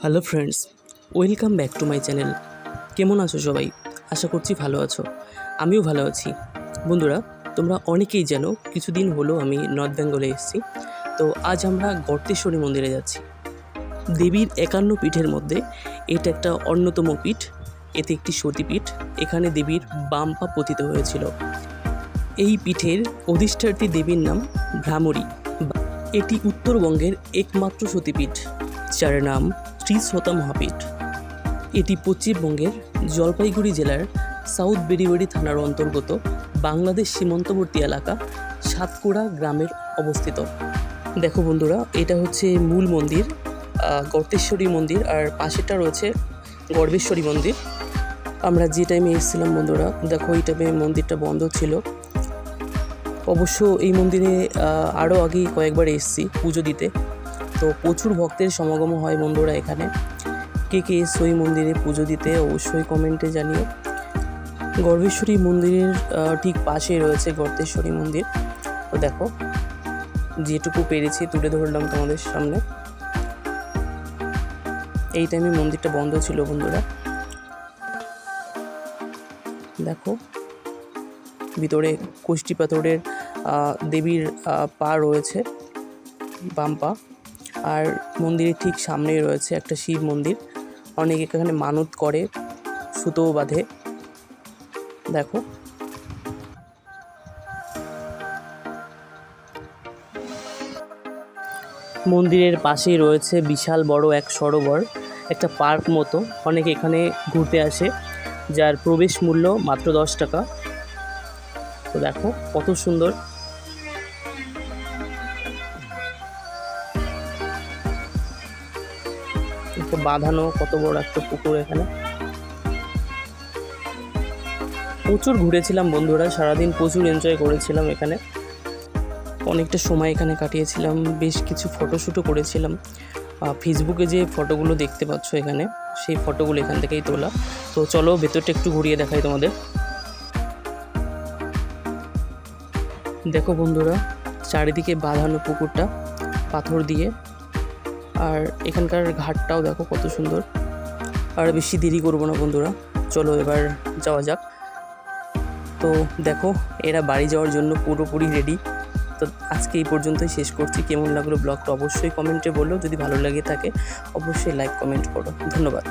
Hello friends, welcome back to my channel. কেমন আছো সবাই? আশা করছি ভালো আছো। আমিও ভালো আছি। বন্ধুরা, তোমরা অনেকেই জানো কিছুদিন হলো আমি নর্থ বেঙ্গলে এসেছি। তো আজ আমরা গর্তেশ্বরী মন্দিরে যাচ্ছি। দেবীর 51 পীঠের মধ্যে এটা একটা অন্যতম পীঠ। এতে একটি সতীপীঠ। এখানে দেবীর বাম পা পতিত হয়েছিল। এই পীঠের অধিষ্ঠাত্রী দেবীর নাম ভ্রামরী। এটি উত্তরবঙ্গের একমাত্র সতীপীঠ, যার নাম শ্রীসোতা মহাপীঠ। এটি পশ্চিমবঙ্গের জলপাইগুড়ি জেলার সাউথ বেরিবাড়ি থানার অন্তর্গত বাংলাদেশ সীমান্তবর্তী এলাকা সাতকুড়া গ্রামের অবস্থিত। দেখো বন্ধুরা, এটা হচ্ছে মূল মন্দির, গর্তেশ্বরী মন্দির, আর পাশেটা রয়েছে গর্বেশ্বরী মন্দির। আমরা যে টাইমে এসেছিলাম বন্ধুরা, দেখো এই টাইমে মন্দিরটা বন্ধ ছিল। অবশ্য এই মন্দিরে আরও আগে কয়েকবার এসেছি পুজো দিতে। তো প্রচুর ভক্তের সমাগম হয় বন্ধুরা এখানে। কে কে এসছো এই মন্দিরে পুজো দিতে অবশ্যই কমেন্টে জানিও। গর্বেশ্বরী মন্দিরের ঠিক পাশেই রয়েছে গর্তেশ্বরী মন্দির। তো দেখো, যেটুকু পেরেছি তুলে ধরলাম তোমাদের সামনে। এই টাইমে মন্দিরটা বন্ধ ছিল বন্ধুরা। দেখো, ভিতরে কষ্টি পাথরের দেবীর পা রয়েছে, বাম পা। আর মন্দিরের ঠিক সামনেই রয়েছে একটা শিব মন্দির। অনেকে এখানে মানত করে, সুতোও বাঁধে। দেখো, মন্দিরের পাশেই রয়েছে বিশাল বড় এক সরোবর, একটা পার্ক মতো। অনেকে এখানে ঘুরতে আসে, যার প্রবেশ মূল্য মাত্র 10 টাকা। তো দেখো কত সুন্দর। বাঁধানো কত বড় একটা পুকুর এখানে। প্রচুর ঘুরেছিলাম বন্ধুরা, সারাদিন প্রচুর এনজয় করেছিলাম এখানে। অনেকটা সময় এখানে কাটিয়েছিলাম, বেশ কিছু ফটোশ্যুটও করেছিলাম। ফেসবুকে যে ফটোগুলো দেখতে পাচ্ছ এখানে, সেই ফটোগুলো এখান থেকেই তোলা। তো চলো ভেতরটা একটু ঘুরিয়ে দেখাই তোমাদের। দেখো বন্ধুরা, চারিদিকে বাঁধানো পুকুরটা পাথর দিয়ে। আর এখানকার ঘাটটাও দেখো কত সুন্দর। আর বেশি দেরি করবো না বন্ধুরা, চলো এবার যাওয়া যাক। তো দেখো, এরা বাড়ি যাওয়ার জন্য পুরোপুরি রেডি। তো আজকে এই পর্যন্তই শেষ করছি। কেমন লাগলো ব্লগটা অবশ্যই কমেন্টে বলো। যদি ভালো লাগে থাকে অবশ্যই লাইক কমেন্ট করো। ধন্যবাদ।